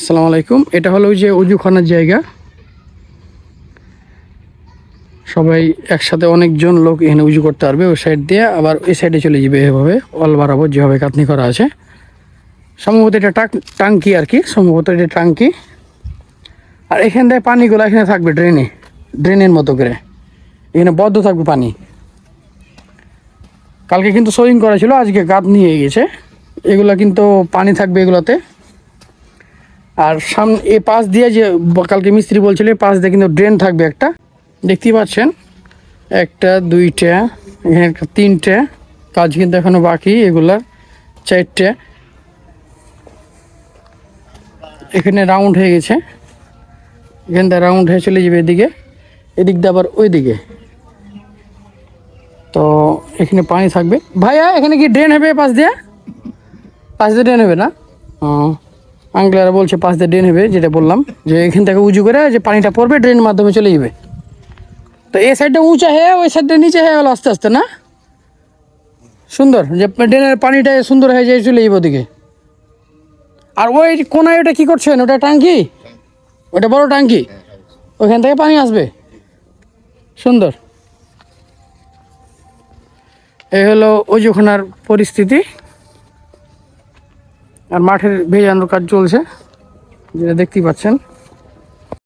আসসালামু আলাইকুম। এটা হলো ওই যে অজুখানার জায়গা, সবাই একসাথে অনেকজন লোক এখানে উজু করতে পারবে। ওই সাইড দিয়ে আবার ওই সাইডে চলে যাবে এভাবে অল বরাবর যেভাবে কাতনি করা আছে। সম্ভবত এটা টাঙ্কি আর কি, সম্ভবত এটা টাঙ্কি। আর এখান থেকে পানিগুলো এখানে থাকবে ড্রেনের মতো করে, এখানে বদ্ধ থাকবে পানি। কালকে কিন্তু সোয়িং করা ছিল, আজকে গাদ নিয়ে গেছে। এগুলো কিন্তু পানি থাকবে এগুলোতে। আর সামনে এ পাশ দিয়ে যে কালকে মিস্ত্রি বলছিল, পাশ দিয়ে কিন্তু ড্রেন থাকবে একটা, দেখতেই পাচ্ছেন। একটা দুইটা, এখানে একটা তিনটে, কাজ কিন্তু এখনো বাকি। এগুলা চারটে, এখানে রাউন্ড হয়ে গেছে। এখান থেকে রাউন্ড হয়ে চলে যাবে এদিকে, এদিক দিয়ে আবার ওই দিকে। তো এখানে পানি থাকবে। ভাইয়া এখানে কি ড্রেন হবে? পাশ দিয়ে ড্রেন হবে না? আঙ্কেলরা বলছে পাশ দিয়ে ড্রেন হবে, যেটা বললাম যে এখান থেকে উঁচু করে যে পানিটা পড়বে ড্রেনের মাধ্যমে চলে যাবে। তো এই সাইডটা উঁচা হয়ে ওই সাইডটা নিচে হয়ে গেল আস্তে আস্তে, না সুন্দর যে ড্রেনের পানিটা সুন্দর হয়ে যায়, চলে যাবে ওদিকে। আর ওই কোনায় ওটা কী করছেন? ওটা টাঙ্কি, ওটা বড় টাঙ্কি, ওইখান থেকে পানি আসবে। সুন্দর। এই হলো অজুখানার পরিস্থিতি। আর মাঠের ভেজানোর কাজ চলছে, যেটা দেখতেই পাচ্ছেন।